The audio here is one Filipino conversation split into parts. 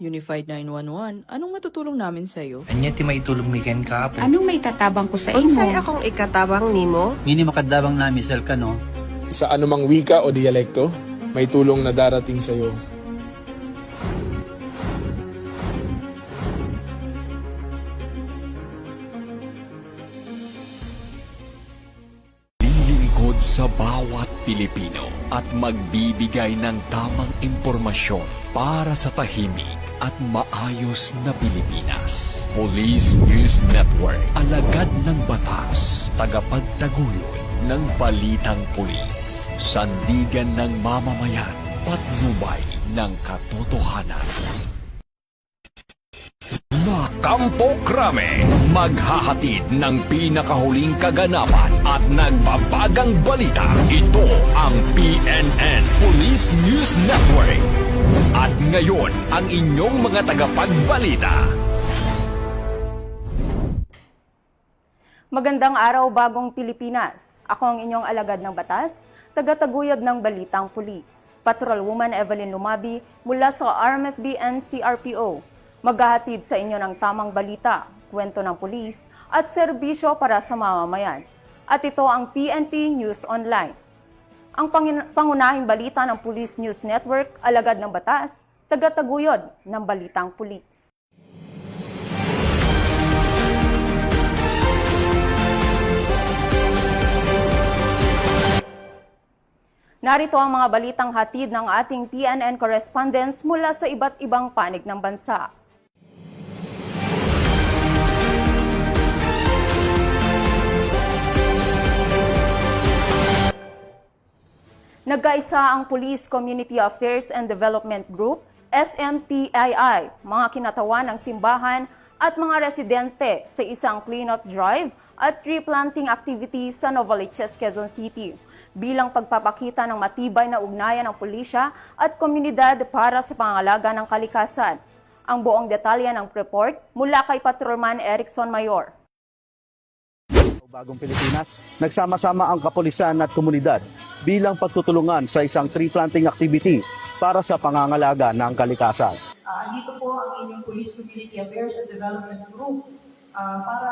Unified 911, anong matutulong namin sa'yo? Anya ti maitulog mi ken kapo. Anong may tatabang ko sa Unsay imo? akong ikatabang nimo? Ngini makadabang nami sel ka no. Sa anumang wika o dialekto, may tulong na darating sa iyo. Lilingkod sa bawat Pilipino at magbibigay ng tamang impormasyon para sa tahimik at maayos na Pilipinas. Police News Network, alagad ng batas, tagapagtaguyod ng balitang pulis, sandigan ng mamamayan, patnubay ng katotohanan. Kampo Krame, maghahatid ng pinakahuling kaganapan at nagbabagang balita. Ito ang PNN Police News Network. At ngayon, ang inyong mga tagapagbalita. Magandang araw, bagong Pilipinas. Ako ang inyong alagad ng batas, tagataguyod ng balitang pulis. Patrolwoman Evelyn Lumabi mula sa RMFB and CRPO. Maghahatid sa inyo ng tamang balita, kwento ng pulis at serbisyo para sa mamamayan. At ito ang PNP News Online. Ang pangunahing balita ng Police News Network, alagad ng batas, tagataguyod ng balitang pulis. Narito ang mga balitang hatid ng ating PNN correspondents mula sa iba't ibang panig ng bansa. Nagkaisa ang Police Community Affairs and Development Group, SMPII, mga kinatawan ng simbahan at mga residente sa isang clean-up drive at tree planting activity sa Novaliches, Quezon City, bilang pagpapakita ng matibay na ugnayan ng pulisya at komunidad para sa pangangalaga ng kalikasan. Ang buong detalye ng report mula kay Patrolman Erickson Mayor. Bagong Pilipinas, nagsama-sama ang kapulisan at komunidad bilang pagtutulungan sa isang tree planting activity para sa pangangalaga ng kalikasan. Dito po ang inyong Police Community Affairs and Development Group para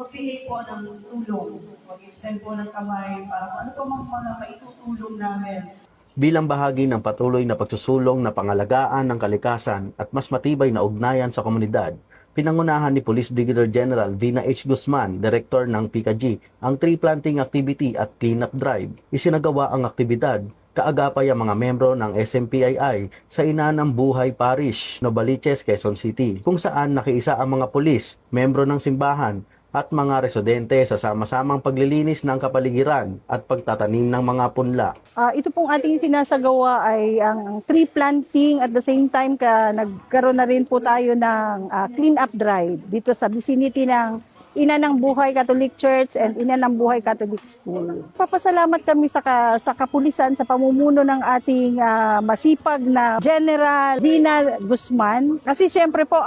magbigay po ng tulong, mag-extend po ng kamay para ano po mga maitutulong namin. Bilang bahagi ng patuloy na pagsusulong na pangalagaan ng kalikasan at mas matibay na ugnayan sa komunidad, pinangunahan ni Police Brigadier General Vina H. Guzman, Director ng PKG, ang tree planting activity at cleanup drive. Isinagawa ang aktibidad kaagapay ang mga membro ng SMPII sa Inanang Buhay Parish, Novaliches, Quezon City, kung saan nakiisa ang mga pulis, membro ng simbahan, at mga residente sa sama-samang paglilinis ng kapaligiran at pagtatanim ng mga punla. Ito pong ating sinasagawa ay ang tree planting at the same time nagkaroon na rin po tayo ng clean-up drive dito sa vicinity ng Inanang Buhay Catholic Church and Inanang Buhay Catholic School. Papasalamat kami sa kapulisan sa pamumuno ng ating masipag na General Vina Guzman. Kasi syempre po,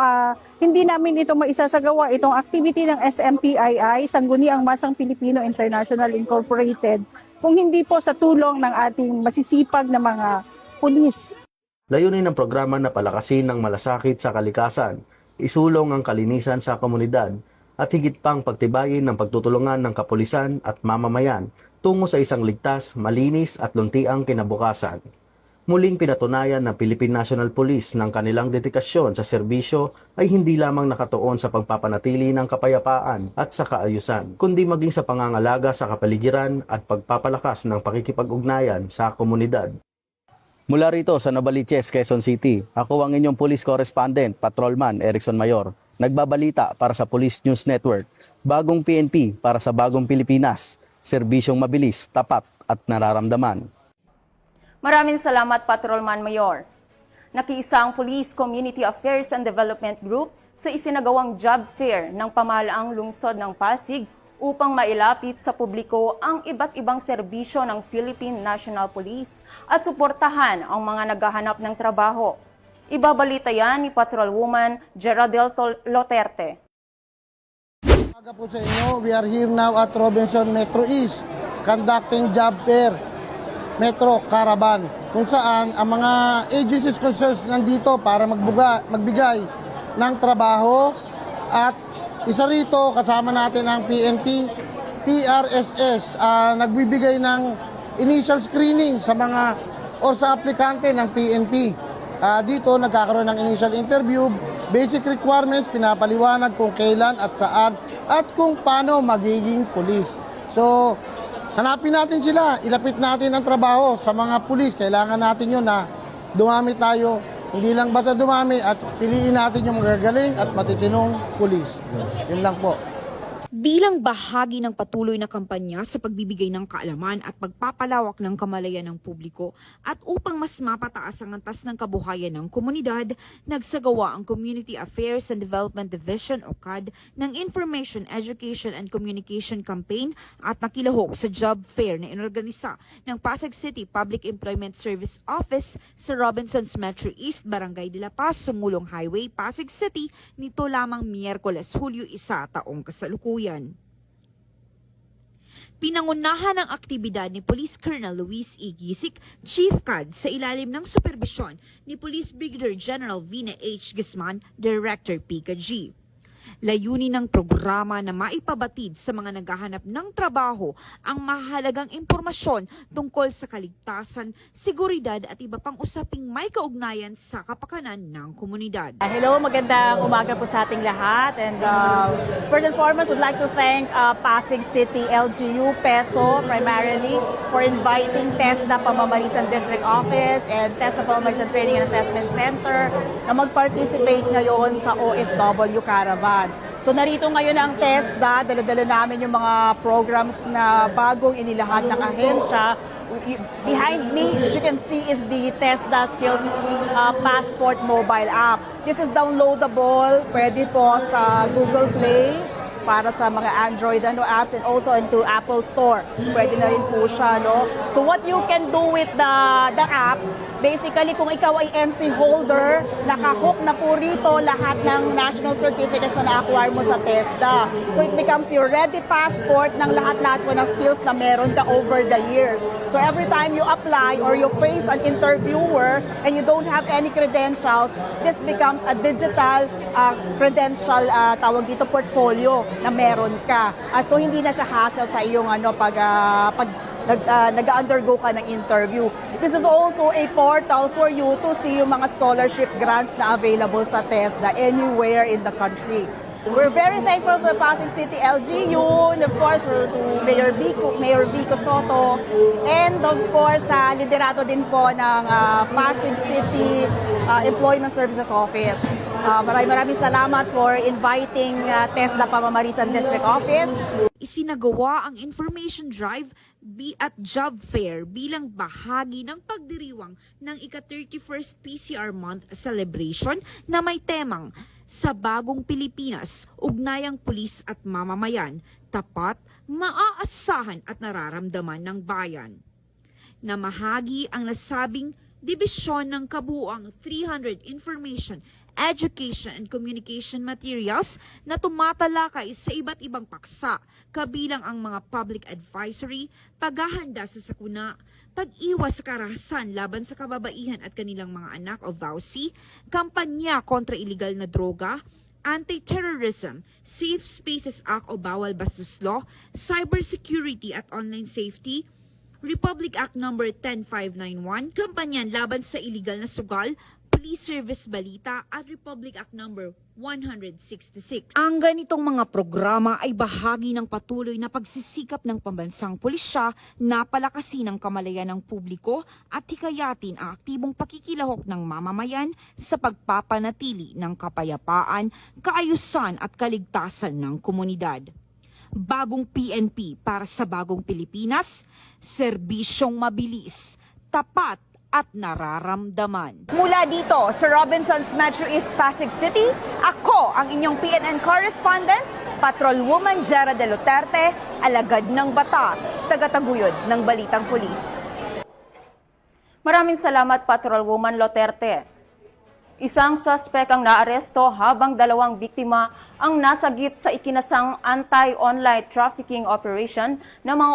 hindi namin ito maisasagawa, itong activity ng SMPII, Sangguniang Masang Pilipino International Incorporated, kung hindi po sa tulong ng ating masisipag na mga pulis. Layunin ng programa na palakasin ng malasakit sa kalikasan, isulong ang kalinisan sa komunidad, at higit pang pagtibayin ng pagtutulungan ng kapulisan at mamamayan tungo sa isang ligtas, malinis at luntiang kinabukasan. Muling pinatunayan ng Philippine National Police ng kanilang dedikasyon sa serbisyo ay hindi lamang nakatuon sa pagpapanatili ng kapayapaan at sa kaayusan, kundi maging sa pangangalaga sa kapaligiran at pagpapalakas ng pakikipag-ugnayan sa komunidad. Mula rito sa Novaliches, Quezon City, ako ang inyong police correspondent, Patrolman Erickson Mayor. Nagbabalita para sa Police News Network, bagong PNP para sa bagong Pilipinas, serbisyong mabilis, tapat at nararamdaman. Maraming salamat, Patrolman Mayor. Nakiisa ang Police Community Affairs and Development Group sa isinagawang job fair ng pamahalaang lungsod ng Pasig upang mailapit sa publiko ang iba't ibang serbisyo ng Philippine National Police at suportahan ang mga naghahanap ng trabaho. Ibabalita yan ni Patrolwoman Geraldel Loterte. Aga po sa inyo, we are here now at Robinson Metro East conducting job fair Metro Caravan kung saan ang mga agencies concerned nandito para magbigay ng trabaho at isa rito kasama natin ang PNP, PRSS, nagbibigay ng initial screening sa mga o sa aplikante ng PNP. Dito nagkakaroon ng initial interview, basic requirements, pinapaliwanag kung kailan at saan at kung paano magiging pulis. So, hanapin natin sila, ilapit natin ang trabaho sa mga pulis. Kailangan natin yun na dumami tayo. Hindi lang basta dumami at piliin natin yung magagaling at matitinong pulis. Yun lang po. Bilang bahagi ng patuloy na kampanya sa pagbibigay ng kaalaman at pagpapalawak ng kamalayan ng publiko at upang mas mapataas ang antas ng kabuhayan ng komunidad, nagsagawa ang Community Affairs and Development Division o CAD ng Information, Education and Communication Campaign at nakilahok sa job fair na inorganisa ng Pasig City Public Employment Service Office sa Robinsons Metro East, Barangay de la Paz, Sumulong Highway, Pasig City nito lamang Miyerkules, Hulyo 1 taong kasalukuyan. Pinangunahan ng aktibidad ni Police Colonel Luis E. Gisik, Chief CAD sa ilalim ng superbisyon ni Police Brigadier General Vina H. Guzman, Director PICA-G. Layunin ng programa na maipabatid sa mga naghahanap ng trabaho ang mahalagang impormasyon tungkol sa kaligtasan, seguridad at iba pang usaping may kaugnayan sa kapakanan ng komunidad. Hello, magandang umaga po sa ating lahat. And first and foremost, would like to thank Pasig City LGU PESO primarily for inviting TESDA Pamamarisan District Office and TESDA Pamamarisan Training and Assessment Center na mag-participate ngayon sa OFW Caravan. So narito ngayon ang TESDA, dala-dala namin yung mga programs na bagong inilahad ng ahensya. Behind me, as you can see, is the TESDA Skills Passport mobile app. This is downloadable, pwede po sa Google Play para sa mga Android apps and also into Apple Store. Pwede na rin po siya, no? So what you can do with the app, basically kung ikaw ay NC holder, nakahook na po rito lahat ng national certificates na na-acquire mo sa TESDA. So it becomes your ready passport ng lahat-lahat po ng skills na meron ka over the years. So every time you apply or you face an interviewer and you don't have any credentials, this becomes a digital credential, tawag dito, portfolio na meron ka. So hindi na siya hassle sa iyong pag nag-undergo ka ng interview. This is also a portal for you to see yung mga scholarship grants na available sa TESDA anywhere in the country. We're very thankful to the Pasig City LGU, and of course to Mayor Vico Soto, and of course liderato din po ng Pasig City Employment Services Office. Maraming salamat for inviting TESDA Pamamarisan District Office. Isinagawa ang information drive at job fair bilang bahagi ng pagdiriwang ng ika-31st PCR Month celebration na may temang Sa Bagong Pilipinas, Ugnayang Pulis at Mamamayan, Tapat, Maaasahan at Nararamdaman ng Bayan. Namahagi ang nasabing dibisyon ng kabuuang 300 information, education and communication materials na tumatalakay sa iba't ibang paksa, kabilang ang mga public advisory, paghahanda sa sakuna, pag-iwas sa karahasan laban sa kababaihan at kanilang mga anak o VAUSI, kampanya kontra iligal na droga, Anti-Terrorism, Safe Spaces Act o Bawal Bastos Law, Cybersecurity at Online Safety, Republic Act No. 10591, kampanyan laban sa iligal na sugal, Police Service Balita at Republic Act No. 166. Ang ganitong mga programa ay bahagi ng patuloy na pagsisikap ng pambansang pulisya na palakasin ang kamalayan ng publiko at hikayatin ang aktibong pakikilahok ng mamamayan sa pagpapanatili ng kapayapaan, kaayusan at kaligtasan ng komunidad. Bagong PNP para sa Bagong Pilipinas, serbisyong mabilis, tapat at nararamdaman. Mula dito sa Robinsons Metro East, Pasig City, ako ang inyong PNN correspondent, Patrolwoman Jera de Luterte, alagad ng batas, tagataguyod ng Balitang Pulis. Maraming salamat, Patrolwoman Luterte. Isang suspect ang naaresto habang 2 biktima ang nasagip sa ikinasang anti-online trafficking operation ng mga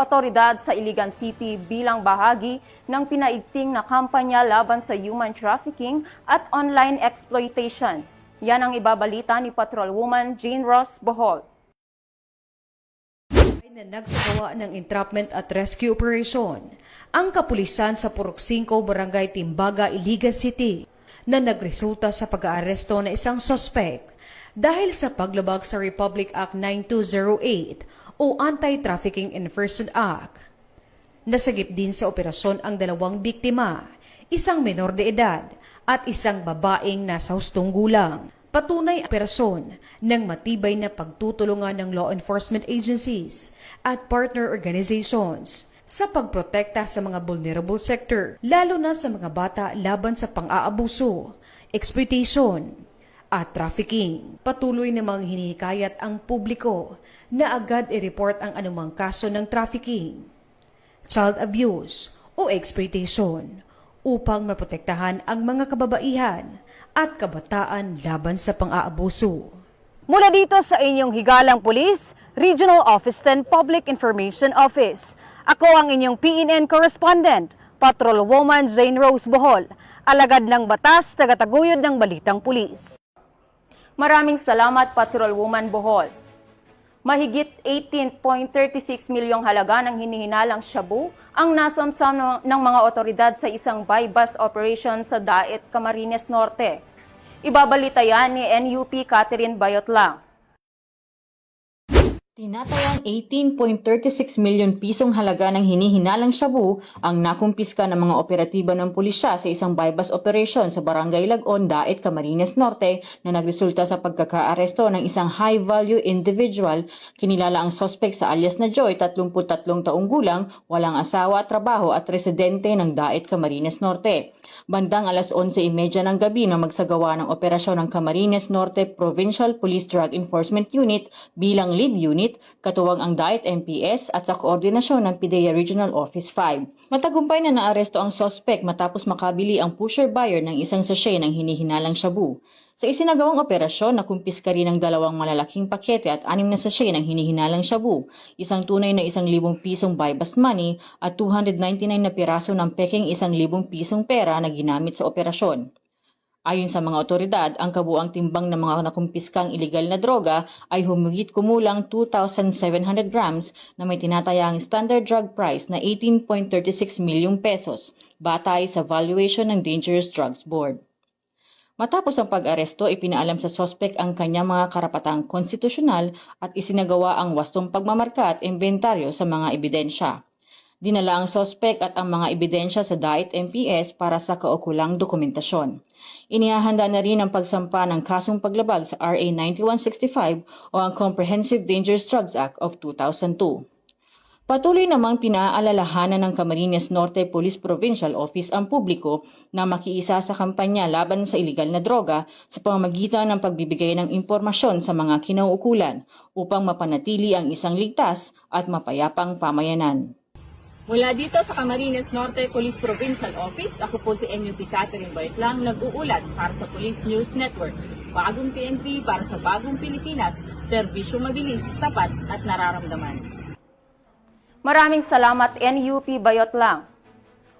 otoridad sa Iligan City bilang bahagi ng pinaigting na kampanya laban sa human trafficking at online exploitation. Yan ang ibabalita ni Patrolwoman Jane Ross Bohol. Na nagsagawa ng entrapment at rescue operation ang kapulisan sa Purok 5, Barangay Timbaga, Iligan City na nagresulta sa pag-aaresto ng isang suspect dahil sa paglabag sa Republic Act 9208 o Anti-Trafficking in Person Act. Nasagip din sa operasyon ang 2 biktima, isang menor de edad at isang babaeng nasa hustong gulang. Patunay ang operasyon ng matibay na pagtutulungan ng law enforcement agencies at partner organizations sa pagprotekta sa mga vulnerable sector, lalo na sa mga bata laban sa pang-aabuso, exploitation, at trafficking. Patuloy namang hinihikayat ang publiko na agad i-report ang anumang kaso ng trafficking, child abuse o exploitation upang maprotektahan ang mga kababaihan at kabataan laban sa pang-aabuso. Mula dito sa inyong higalang pulis, Regional Office 10 Public Information Office. Ako ang inyong PNN correspondent, Patrolwoman Jane Rose Bohol, alagad ng batas, tagataguyod ng balitang pulis. Maraming salamat, Patrolwoman Bohol. Mahigit 18.36 milyong halaga ng hinihinalang shabu ang nasamsam ng mga otoridad sa isang buy-bust operation sa Daet, Camarines Norte. Ibabalita yan ni NUP Catherine Bayotlang. Tinatayang 18.36 milyon pisong halaga ng hinihinalang shabu ang nakumpiska ng mga operatiba ng pulisya sa isang buy-bust operation sa Barangay Lagon, Daet, Camarines Norte na nagresulta sa pagkakaaresto ng isang high-value individual. Kinilala ang suspect sa alias na Joy, 33 taong gulang, walang asawa, trabaho at residente ng Daet, Camarines Norte. Bandang alas 11:30 ng gabi na magsagawa ng operasyon ng Camarines Norte Provincial Police Drug Enforcement Unit bilang lead unit, katuwang ang Daet MPS at sa koordinasyon ng PIDEA Regional Office 5. Matagumpay na naaresto ang suspect matapos makabili ang pusher buyer ng isang sachet ng hinihinalang shabu. Sa isinagawang operasyon, nakumpiska rin ng 2 malalaking pakete at 6 na sachet ng hinihinalang shabu, isang tunay na 1,000 pisong buy-bust money at 299 na piraso ng peking 1,000 pisong pera na ginamit sa operasyon. Ayon sa mga otoridad, ang kabuang timbang ng mga nakumpiskang ilegal na droga ay humigit kumulang 2,700 grams na may tinatayang standard drug price na 18.36 milyong pesos, batay sa valuation ng Dangerous Drugs Board. Matapos ang pag-aresto, ipinaalam sa suspect ang kanyang mga karapatang konstitusyonal at isinagawa ang wastong pagmamarka at inventaryo sa mga ebidensya. Dinala ang suspect at ang mga ebidensya sa Daet MPS para sa kaukulang dokumentasyon. Inihahanda na rin ang pagsampa ng kasong paglabag sa RA 9165 o ang Comprehensive Dangerous Drugs Act of 2002. Patuloy namang pinaalalahanan ng Camarines Norte Police Provincial Office ang publiko na makiisa sa kampanya laban sa ilegal na droga sa pamamagitan ng pagbibigay ng impormasyon sa mga kinauukulan upang mapanatili ang isang ligtas at mapayapang pamayanan. Mula dito sa Camarines Norte Police Provincial Office, ako po si NUP Catherine Bayotlang, nag-uulat para sa Police News Network. Bagong PNP para sa bagong Pilipinas, serbisyo mabilis, tapat at nararamdaman. Maraming salamat, NUP Bayotlang.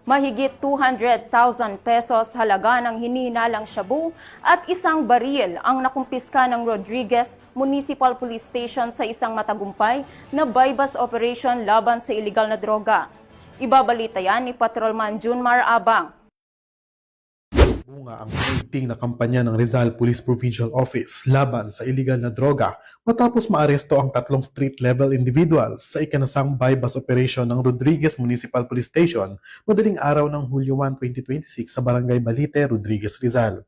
Mahigit 200,000 pesos halaga ng hinihinalang shabu at isang baril ang nakumpiska ng Rodriguez Municipal Police Station sa isang matagumpay na buy-bust operation laban sa ilegal na droga. Ibabalita yan ni Patrolman Junmar Abang. Bunga ang pinaigting na kampanya ng Rizal Police Provincial Office laban sa iligal na droga matapos maaresto ang 3 street-level individuals sa ikinasang buy-bust operation ng Rodriguez Municipal Police Station madaling araw ng Hulyo 1, 2026 sa Barangay Balite, Rodriguez, Rizal.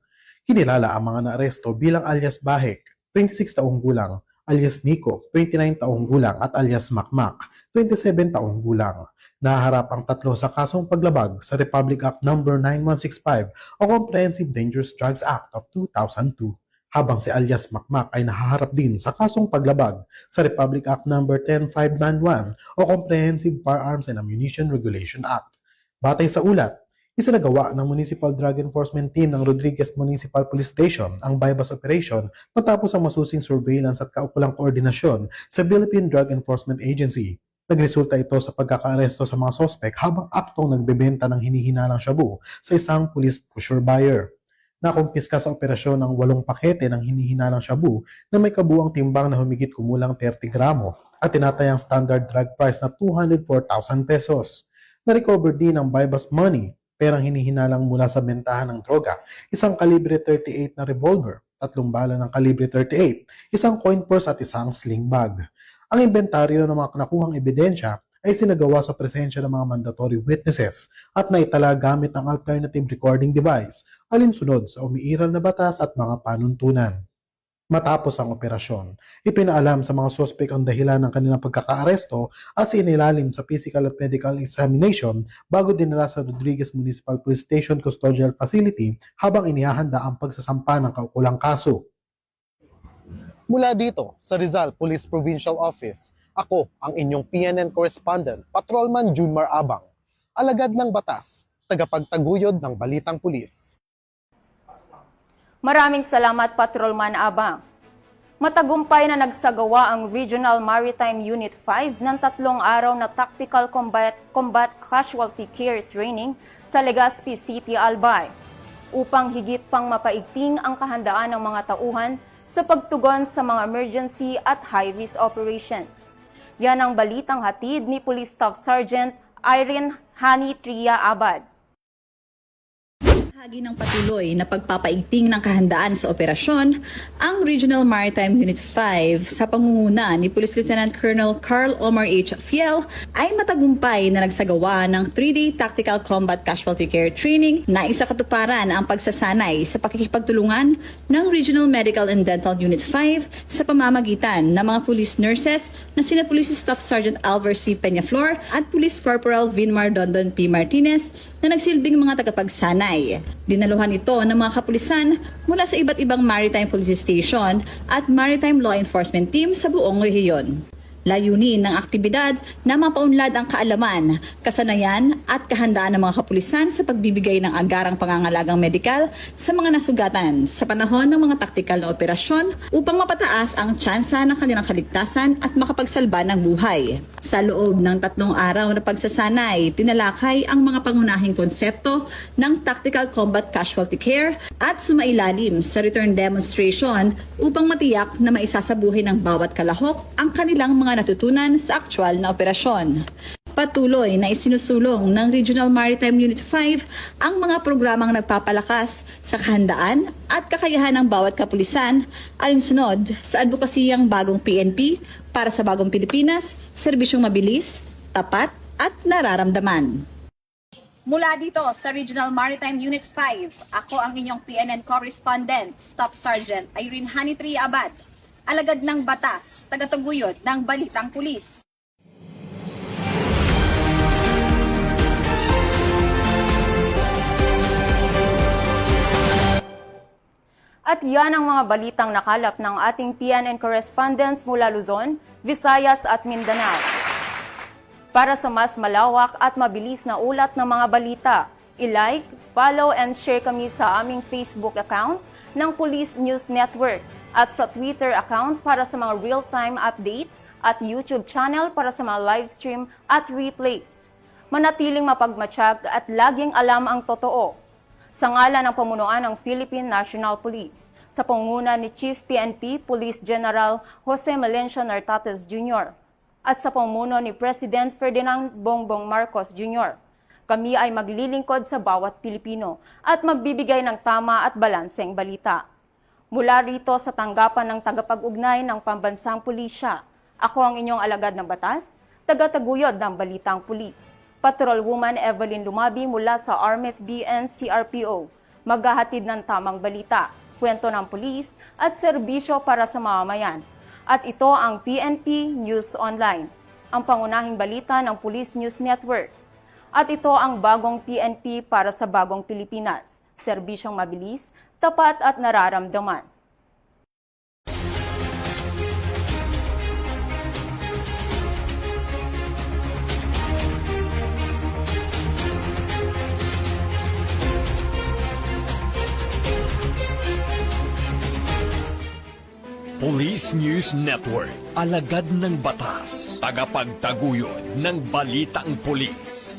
Kinilala ang mga naaresto bilang alias Bahek, 26 taong gulang, alias Nico, 29 taong gulang at alias Makmak, 27 taong gulang. Naharap ang 3 sa kasong paglabag sa Republic Act No. 9165 o Comprehensive Dangerous Drugs Act of 2002, habang si alias Makmak ay nahaharap din sa kasong paglabag sa Republic Act No. 10591 o Comprehensive Firearms and Ammunition Regulation Act. Batay sa ulat, Isinagawa ng Municipal Drug Enforcement Team ng Rodriguez Municipal Police Station ang bypass operation matapos ang masusing surveillance at kaukulang koordinasyon sa Philippine Drug Enforcement Agency. Nagresulta ito sa pagkakaaresto sa mga sospek habang aktong nagbebenta ng hinihinalang shabu sa isang police pusher buyer. Nakumpiska sa operasyon ng 8 pakete ng hinihinalang shabu na may kabuang timbang na humigit kumulang 30 gramo at tinatayang standard drug price na 204,000 pesos. Na-recover din ang bypass money, perang hinihinalang mula sa bentahan ng droga, isang kalibre 38 na revolver, 3 bala ng kalibre 38, isang coin purse at isang sling bag. Ang inventaryo ng mga nakuhang ebidensya ay sinagawa sa presensya ng mga mandatory witnesses at naitala gamit ang alternative recording device alinsunod sa umiiral na batas at mga panuntunan. Matapos ang operasyon, ipinaalam sa mga suspect ang dahilan ng kanilang pagkakaaresto at sinilalim sa physical at medical examination bago dinala sa Rodriguez Municipal Police Station Custodial Facility habang inihahanda ang pagsasampa ng kaukulang kaso. Mula dito sa Rizal Police Provincial Office, ako ang inyong PNN correspondent, Patrolman Junmar Abang, alagad ng batas, tagapagtaguyod ng balitang pulis. Maraming salamat, Patrolman Abang. Matagumpay na nagsagawa ang Regional Maritime Unit 5 ng 3 araw na Tactical Combat Casualty Care Training sa Legazpi City, Albay, upang higit pang mapaigting ang kahandaan ng mga tauhan sa pagtugon sa mga emergency at high-risk operations. Yan ang balitang hatid ni Police Staff Sergeant Irene Hani Tria Abad. Bahagi ng patuloy na pagpapaigting ng kahandaan sa operasyon, ang Regional Maritime Unit 5 sa pangunguna ni Police Lieutenant Colonel Carl Omar H. Fiel ay matagumpay na nagsagawa ng 3-day Tactical Combat Casualty Care Training na isa katuparan ang pagsasanay sa pakikipagtulungan ng Regional Medical and Dental Unit 5 sa pamamagitan ng mga police nurses na sina Police Staff Sergeant Alvar C. Peñaflor at Police Corporal Vinmar Dondon P. Martinez na nagsilbing mga tagapagsanay. Dinaluhan ito ng mga kapulisan mula sa iba't ibang maritime police station at maritime law enforcement team sa buong rehiyon. Layunin ng aktibidad na mapaunlad ang kaalaman, kasanayan at kahandaan ng mga kapulisan sa pagbibigay ng agarang pangangalagang medikal sa mga nasugatan sa panahon ng mga taktikal na operasyon upang mapataas ang tsansa ng kanilang kaligtasan at makapagsalba ng buhay. Sa loob ng 3 araw na pagsasanay, tinalakay ang mga pangunahing konsepto ng Tactical Combat Casualty Care at sumailalim sa return demonstration upang matiyak na maisasabuhay ng bawat kalahok ang kanilang mga natutunan sa aktwal na operasyon. Patuloy na isinusulong ng Regional Maritime Unit 5 ang mga programang nagpapalakas sa kahandaan at kakayahan ng bawat kapulisan alinsunod sa advokasiyang bagong PNP para sa bagong Pilipinas, serbisyong mabilis, tapat at nararamdaman. Mula dito sa Regional Maritime Unit 5, ako ang inyong PNN correspondent, Staff Sergeant Irene Hani Tria Abad, alagad ng batas, tagataguyod ng balitang pulis. At yan ang mga balitang nakalap ng ating PNN correspondents mula Luzon, Visayas at Mindanao. Para sa mas malawak at mabilis na ulat ng mga balita, i-like, follow and share kami sa aming Facebook account ng Police News Network at sa Twitter account para sa mga real-time updates at YouTube channel para sa mga live stream at replays. Manatiling mapagmatsyag at laging alam ang totoo. Sa ngalan ng pamunuan ng Philippine National Police, sa pangunguna ni Chief PNP Police General Jose Melencio Nartates Jr. at sa pamumuno ni President Ferdinand Bongbong Marcos Jr., kami ay maglilingkod sa bawat Pilipino at magbibigay ng tama at balanseng balita. Mula rito sa tanggapan ng tagapag-ugnay ng Pambansang Pulisya, ako ang inyong alagad ng batas, tagataguyod ng Balitang Pulis, Patrolwoman Evelyn Lumabi mula sa RMFB and CRPO, maghahatid ng tamang balita, kwento ng pulis at serbisyo para sa mamamayan. At ito ang PNP News Online, ang pangunahing balita ng Police News Network. At ito ang bagong PNP para sa bagong Pilipinas, serbisyong mabilis, tapat at nararamdaman. Police News Network, alagad ng batas, tagapagtaguyod ng balitang pulis.